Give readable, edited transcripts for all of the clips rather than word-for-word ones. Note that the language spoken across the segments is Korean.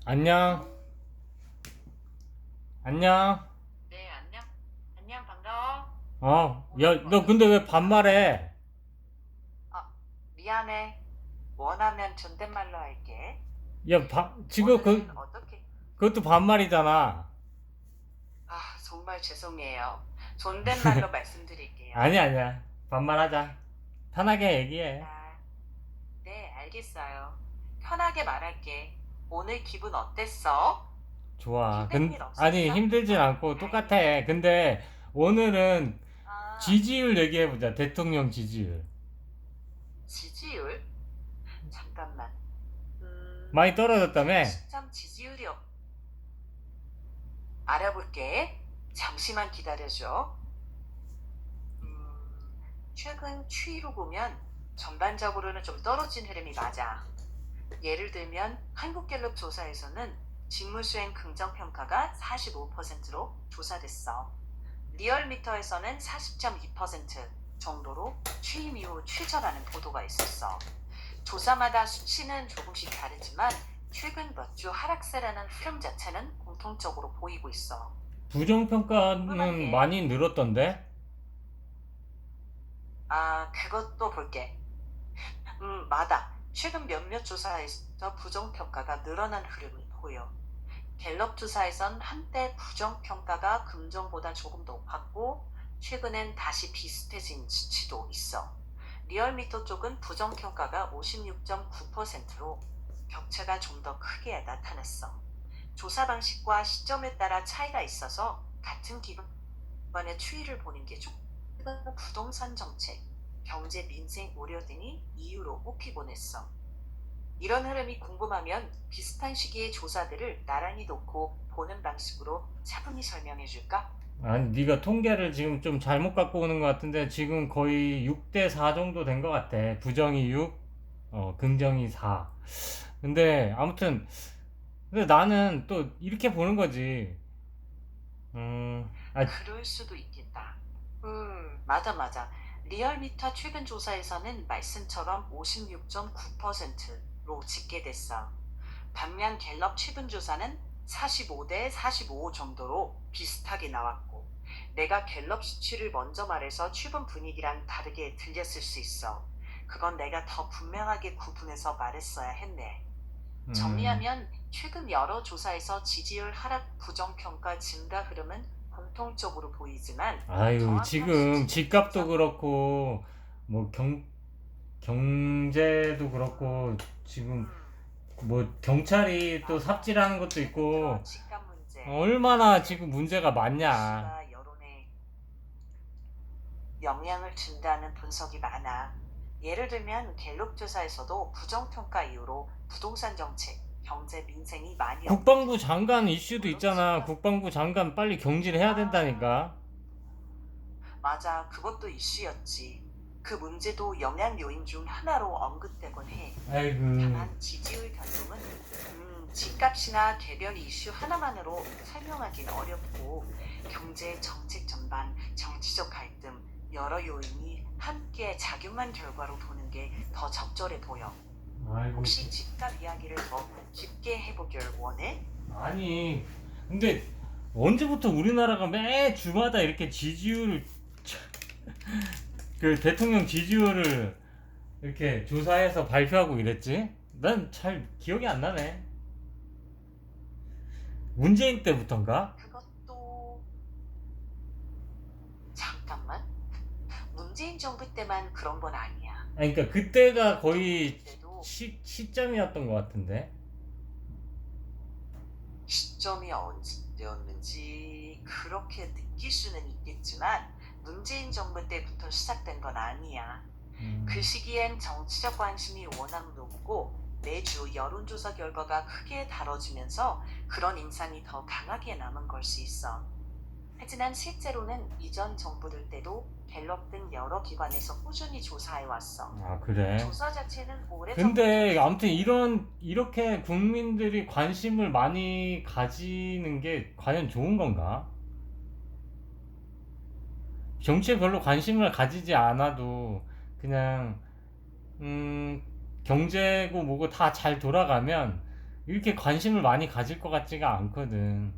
안녕, 안녕. 네, 안녕. 안녕, 반가워. 야, 오늘 너 어떻게 근데 왜 불렀어? 반말해? 아, 미안해. 원하면 존댓말로 할게. 야, 지금 오늘은 어떻게? 그것도 반말이잖아. 아, 정말 죄송해요. 존댓말로 말씀드릴게요. 아니야. 반말하자. 편하게 얘기해. 아, 네, 알겠어요. 편하게 말할게. 오늘 기분 어땠어? 좋아. 힘든 일 아니, 없었어? 힘들진 않고 똑같아. 다행이네. 근데 오늘은 아, 지지율 얘기해보자. 대통령 지지율. 지지율? 잠깐만. 많이 떨어졌다며? 40점 지지율이 알아볼게. 잠시만 기다려줘. 최근 추이로 보면 전반적으로는 좀 떨어진 흐름이 맞아. 예를 들면 한국갤럽 조사에서는 직무수행 긍정평가가 45%로 조사됐어. 리얼미터에서는 40.2% 정도로 취임 이후 최저라는 보도가 있었어. 조사마다 수치는 조금씩 다르지만 최근 몇 주 하락세라는 흐름 자체는 공통적으로 보이고 있어. 궁금한 부정평가는 게, 많이 늘었던데? 그것도 볼게. 맞아. 최근 몇몇 조사에서 부정평가가 늘어난 흐름이 보여. 갤럽 조사에선 한때 부정평가가 긍정보다 조금 높았고, 최근엔 다시 비슷해진 수치도 있어. 리얼미터 쪽은 부정평가가 56.9%로 격차가 좀 더 크게 나타났어. 조사 방식과 시점에 따라 차이가 있어서 같은 기관의 추이를 보는 게 좋고, 부동산 정책, 경제 민생 우려 등이 이유로 꼽히곤 했어. 이런 흐름이 궁금하면 비슷한 시기의 조사들을 나란히 놓고 보는 방식으로 차분히 설명해 줄까? 아니, 네가 통계를 지금 좀 잘못 갖고 오는 것 같은데 지금 거의 6대 4 정도 된 것 같아. 부정이 6, 긍정이 4. 근데 아무튼 근데 나는 또 이렇게 보는 거지. 음, 아, 그럴 수도 있겠다. 맞아. 리얼미터 최근 조사에서는 말씀처럼 56.9%로 집계됐어. 반면 갤럽 최근 조사는 45대 45 정도로 비슷하게 나왔고, 내가 갤럽 수치를 먼저 말해서 최근 분위기랑 다르게 들렸을 수 있어. 그건 내가 더 분명하게 구분해서 말했어야 했네. 음, 정리하면 최근 여러 조사에서 지지율 하락 부정평가 증가 흐름은 공통적으로 보이지만 아유, 정확한 지금 수치는 집값도 분석. 그렇고 뭐 경제도 그렇고 지금 음, 뭐 경찰이 또 맞아. 삽질하는 것도 최근 들어 있고 집값 문제, 얼마나 경제, 지금 문제가 많냐. 이슈가 여론에 영향을 준다는 분석이 많아. 예를 들면 갤럽 조사에서도 부정평가 이후로 부동산 정책, 경제 민생이 많이 국방부 언급됐어. 장관 이슈도 물론 있잖아. 집값, 국방부 장관 빨리 경질해야 아, 된다니까. 맞아. 그것도 이슈였지. 그 문제도 영향 요인 중 하나로 언급되곤 해. 아이고, 다만 지지율 변동은 집값이나 개별 이슈 하나만으로 설명하기는 어렵고 경제 정책 전반, 정치적 갈등, 여러 요인이 함께 작용한 결과로 보는 게 더 적절해 보여. 아이고, 혹시 집값 이야기를 더 깊게 해보길 원해? 아니, 근데 언제부터 우리나라가 매 주마다 이렇게 그 대통령 지지율을 이렇게 조사해서 발표하고 이랬지? 난 잘 기억이 안 나네. 문재인 때부터인가? 그것도 잠깐만. 문재인 정부 때만 그런 건 아니야. 아니, 그러니까 그때가 이명박 정부 거의 때도 시점이었던 것 같은데. 시점이 언제였는지 그렇게 느낄 수는 있겠지만 문재인 정부 때부터 시작된 건 아니야. 그 음, 시기엔 정치적 관심이 워낙 높고 매주 여론조사 결과가 크게 다뤄지면서 그런 인상이 더 강하게 남은 걸 수 있어. 하지만 실제로는 이전 정부들 때도 갤럽 등 여러 기관에서 꾸준히 조사해 왔어. 아, 그래. 조사 자체는 오래전부터 근데 아무튼 있었고, 이렇게 국민들이 관심을 많이 가지는 게 과연 좋은 건가? 정치에 별로 관심을 가지지 않아도 그냥 음, 경제고 뭐고 다 잘 돌아가면 이렇게 관심을 많이 가질 것 같지가 않거든.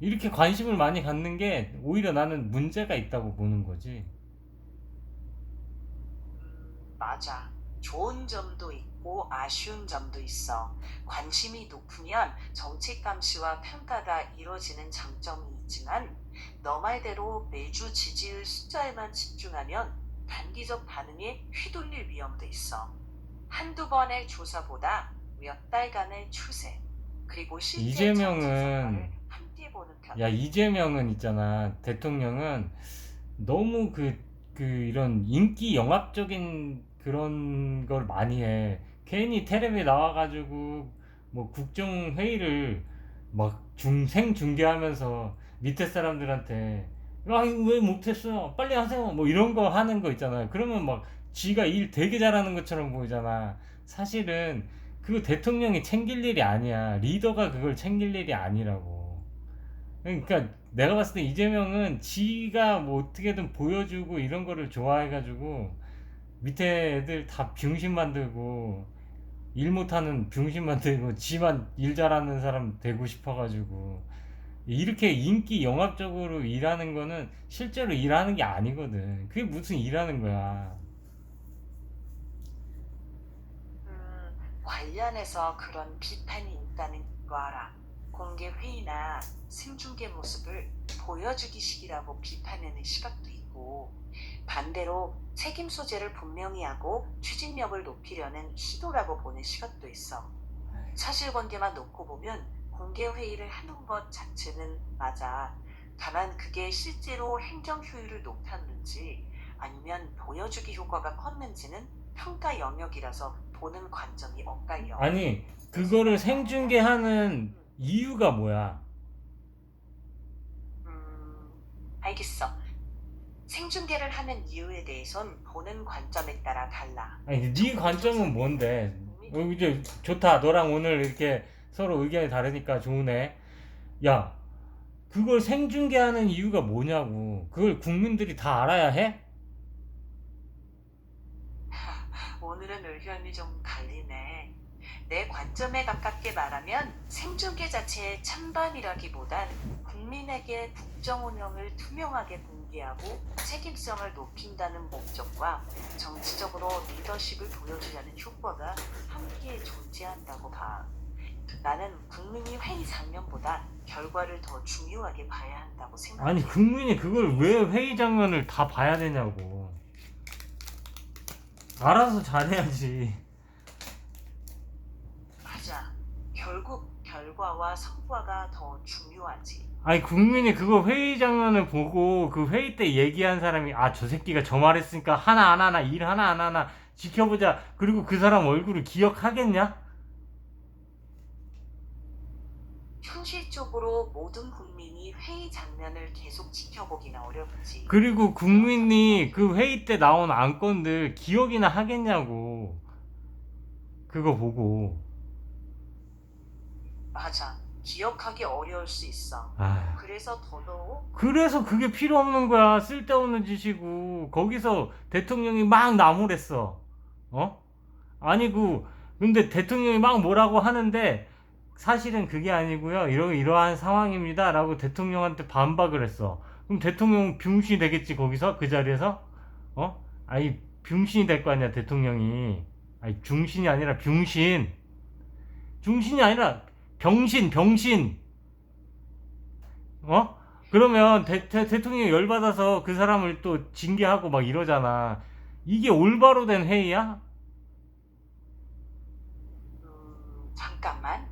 이렇게 관심을 많이 갖는 게 오히려 나는 문제가 있다고 보는 거지. 맞아. 좋은 점도 있고 아쉬운 점도 있어. 관심이 높으면 정책 감시와 평가가 이루어지는 장점이 있지만 너 말대로 매주 지지율 숫자에만 집중하면 단기적 반응에 휘둘릴 위험도 있어. 한두 번의 조사보다 몇 달간의 추세, 그리고 실제 정책 성과를 이재명은, 함께 보는 야, 편이 이재명은 있잖아. 대통령은 너무 이런 인기 영합적인 그런 걸 많이 해. 괜히 텔레비에 나와가지고 뭐 국정회의를 막 생중계하면서 밑에 사람들한테 아, 이거 왜 못했어? 빨리 하세요. 뭐 이런 거 하는 거 있잖아. 그러면 막 지가 일 되게 잘하는 것처럼 보이잖아. 사실은 그거 대통령이 챙길 일이 아니야. 리더가 그걸 챙길 일이 아니라고. 그러니까 내가 봤을 때 이재명은 지가 뭐 어떻게든 보여주고 이런 거를 좋아해가지고 밑에 애들 다 병신 만들고 일 못하는 병신 만들고 지만 일 잘하는 사람 되고 싶어가지고 이렇게 인기 영합적으로 일하는 거는 실제로 일하는 게 아니거든. 그게 무슨 일하는 거야. 관련해서 그런 비판이 있다는 거 알아. 공개 회의나 생중계 모습을 보여주기식이라고 비판하는 시각도 있고, 반대로 책임 소재를 분명히 하고 추진력을 높이려는 시도라고 보는 시각도 있어. 사실관계만 놓고 보면 공개 회의를 하는 것 자체는 맞아. 다만 그게 실제로 행정 효율을 높였는지 아니면 보여주기 효과가 컸는지는 평가 영역이라서 보는 관점이 엇갈려. 아니, 내 그거를 생각으로는 생중계하는 이유가 뭐야? 알겠어. 생중계를 하는 이유에 대해선 보는 관점에 따라 달라. 아니, 네 관점은 적어조사는 뭔데? 국민들이 이제 좋다. 너랑 오늘 이렇게 서로 의견이 다르니까 좋으네. 야, 그걸 생중계하는 이유가 뭐냐고. 그걸 국민들이 다 알아야 해? 오늘은 의견이 좀 갈리네. 내 관점에 가깝게 말하면 생중계 자체의 찬반이라기보단 국민에게 국정 운영을 투명하게 공개하고 책임성을 높인다는 목적과 정치적으로 리더십을 보여주려는 효과가 함께 존재한다고 봐. 나는 국민이 회의 장면보다 결과를 더 중요하게 봐야 한다고 아니, 생각해. 국민이 그걸 왜 회의 장면을 다 봐야 되냐고. 알아서 잘해야지. 맞아. 결국 결과와 성과가 더 중요하지. 아니, 국민이 그거 회의 장면을 보고 그 회의 때 얘기한 사람이 아, 저 새끼가 저 말했으니까 하나 안 하나, 일 하나 안 하나 지켜보자. 그리고 그 사람 얼굴을 기억하겠냐? 현실적으로 모든 국민이 회의 장면을 계속 지켜보기는 어렵지. 그리고 그런 국민이 상황에서 그 회의 때 나온 안건들 기억이나 하겠냐고. 그거 보고. 맞아. 기억하기 어려울 수 있어. 아, 그래서 더더욱 그래서 그게 필요 없는 거야. 쓸데없는 짓이고. 거기서 대통령이 막 나무랬어. 어? 아니고, 근데 대통령이 막 뭐라고 하는데, 사실은 그게 아니고요. 이러한 상황입니다. 라고 대통령한테 반박을 했어. 그럼 대통령 병신이 되겠지, 거기서? 그 자리에서? 어? 아니, 병신이 될 거 아니야, 대통령이. 아니, 중신이 아니라 병신. 중신이 아니라 병신. 어? 그러면 대통령이 열받아서 그 사람을 또 징계하고 막 이러잖아. 이게 올바로 된 회의야? 잠깐만.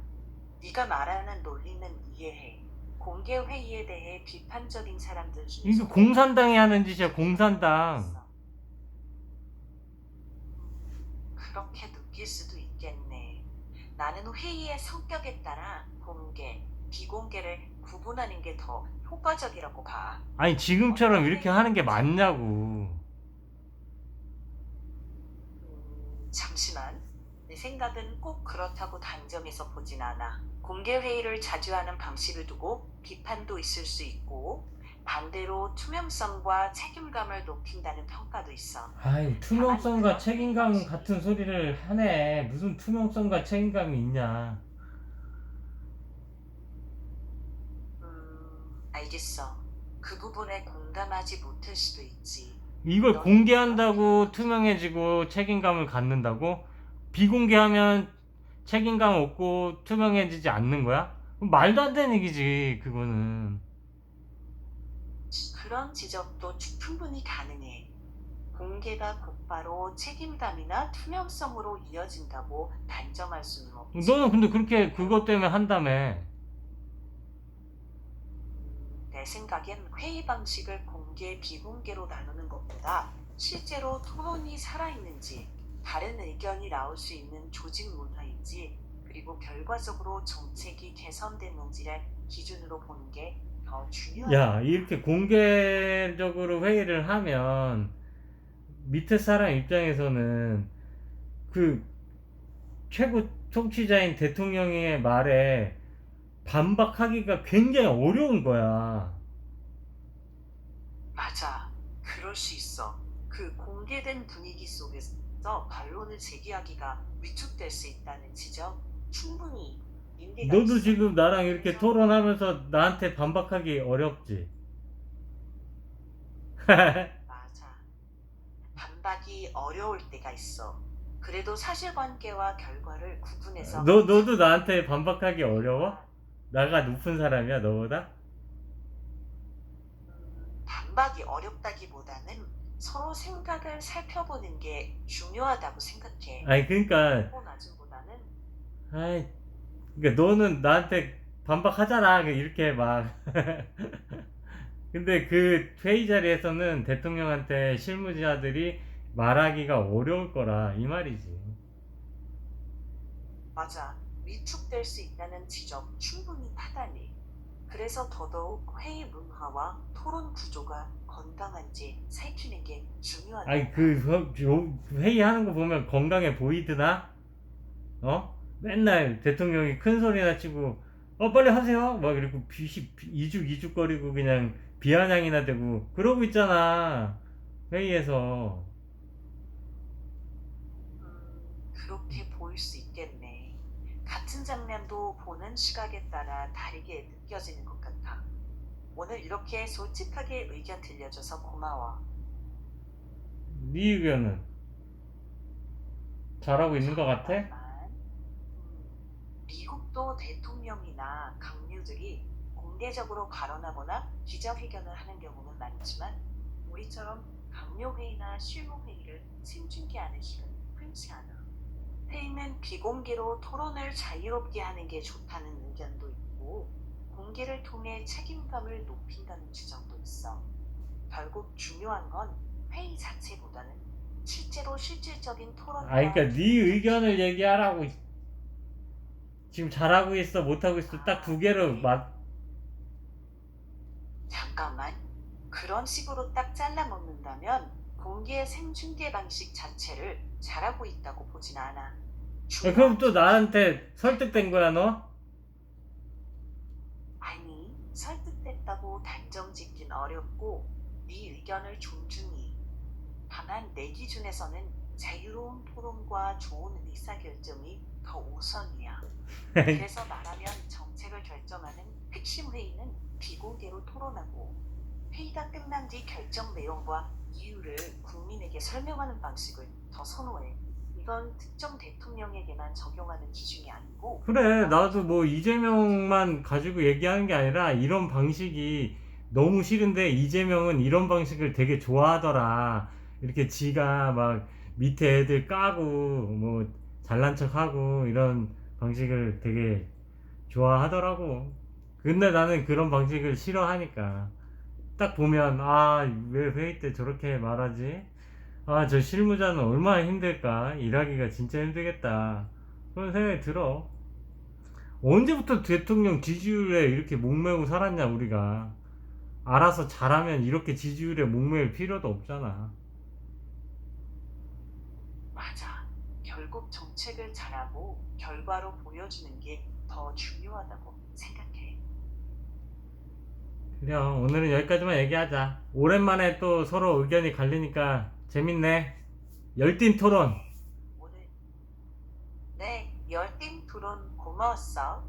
네가 말하는 논리는 이해해. 공개 회의에 대해 비판적인 사람들 이거 중에서도 공산당이 하는 짓이야, 긍정적인 의견이 공산당. 있어. 그렇게 느낄 수도 있겠네. 나는 회의의 성격에 따라 공개, 비공개를 구분하는 게 더 효과적이라고 봐. 아니, 지금처럼 어떤 이렇게 하는 게 회의는 맞냐고. 잠시만. 내 생각은 꼭 그렇다고 단정해서 보진 않아. 공개 회의를 자주 하는 방식을 두고 비판도 있을 수 있고, 반대로 투명성과 책임감을 높인다는 평가도 있어. 아이, 다만 투명성과 그런 회의 책임감 방식이 같은 소리를 하네. 무슨 투명성과 책임감이 있냐. 알겠어. 그 부분에 공감하지 못할 수도 있지. 이걸 너는 공개한다고 투명해지고 책임감을 갖는다고? 비공개하면 책임감 없고 투명해지지 않는 거야? 그럼 말도 안 되는 얘기지, 그거는. 그런 지적도 충분히 가능해. 공개가 곧바로 책임감이나 투명성으로 이어진다고 단정할 수는 없지. 너는 근데 그렇게 그것 때문에 한다며. 내 생각엔 회의 방식을 공개, 비공개로 나누는 것보다 실제로 토론이 살아있는지, 다른 의견이 나올 수 있는 조직 문화인지, 그리고 결과적으로 정책이 개선되는지를 기준으로 보는 게 더 중요하다. 야, 이렇게 공개적으로 회의를 하면 밑에 사람 입장에서는 그 최고 통치자인 대통령의 말에 반박하기가 굉장히 어려운 거야. 맞아. 그럴 수 있어. 그 공개된 분위기 속에서 반론을 제기하기가 위축될 수 있다는 지적 충분히 일리가 너도 있어. 지금 나랑 이렇게 그래서 토론하면서 나한테 반박하기 어렵지? 맞아. 반박이 어려울 때가 있어. 그래도 사실관계와 결과를 구분해서 너도 나한테 반박하기 어려워? 나가 높은 사람이야, 너보다? 반박이 어렵다기보다는 서로 생각을 살펴보는 게 중요하다고 생각해. 아니, 그러니까, 높고 낮음보다는 아이, 그러니까 너는 나한테 반박하잖아, 이렇게 막. 근데 그 회의 자리에서는 대통령한테 실무자들이 말하기가 어려울 거라, 이 말이지. 맞아. 위축될 수 있다는 지적 충분히 타당해. 그래서 더더욱 회의 문화와 토론 구조가 건강한지 살피는 게 중요하다. 아니, 회의하는 거 보면 건강해 보이드나? 어? 맨날 대통령이 큰 소리나 치고, 빨리 하세요! 막 이러고 이죽이죽거리고 그냥 비아냥이나 대고, 그러고 있잖아. 회의에서. 그렇게 보일 수 있겠네. 같은 장면도 보는 시각에 따라 다르게 느껴지는 것 같아. 오늘 이렇게 솔직하게 의견 들려줘서 고마워. 네 의견은 잘하고 있는 것 같아? 잠깐만. 미국도 대통령이나 강요들이 공개적으로 발언하거나 기자회견을 하는 경우는 많지만 우리처럼 강요회의나 실무회의를 생중계하는 식은 흔치 않아. 회의는 비공개로 토론을 자유롭게 하는 게 좋다는 의견도 있고 공개를 통해 책임감을 높인다는 주장도 있어. 결국 중요한 건 회의 자체보다는 실제로 실질적인 토론과 그러니까 네 의견을 얘기하라고. 지금 잘하고 있어, 못하고 있어, 딱 두 개로 잠깐만. 그런 식으로 딱 잘라 먹는다면 공개 생중계 방식 자체를 잘하고 있다고 보진 않아. 그럼 또 나한테 설득된 거야, 너? 아니, 설득됐다고 단정 짓긴 어렵고 네 의견을 존중해. 다만 내 기준에서는 자유로운 토론과 좋은 의사결정이 더 우선이야. 그래서 말하면 정책을 결정하는 핵심 회의는 비공개로 토론하고 회의가 끝난 뒤 결정 내용과 이유를 국민에게 설명하는 방식을 더 선호해. 이건 특정 대통령에게만 적용하는 기준이 아니고 그래, 나도 뭐 이재명만 가지고 얘기하는 게 아니라 이런 방식이 너무 싫은데 이재명은 이런 방식을 되게 좋아하더라. 이렇게 지가 막 밑에 애들 까고 뭐 잘난 척하고 이런 방식을 되게 좋아하더라고. 근데 나는 그런 방식을 싫어하니까. 딱 보면, 왜 회의 때 저렇게 말하지? 저 실무자는 얼마나 힘들까? 일하기가 진짜 힘들겠다. 그런 생각이 들어. 언제부터 대통령 지지율에 이렇게 목매고 살았냐, 우리가. 알아서 잘하면 이렇게 지지율에 목매일 필요도 없잖아. 맞아. 결국 정책을 잘하고 결과로 보여주는 게 더 중요하다고 생각해. 그래, 오늘은 여기까지만 얘기하자. 오랜만에 또 서로 의견이 갈리니까 재밌네. 열띤 토론. 오늘 네, 열띤 토론 고마웠어.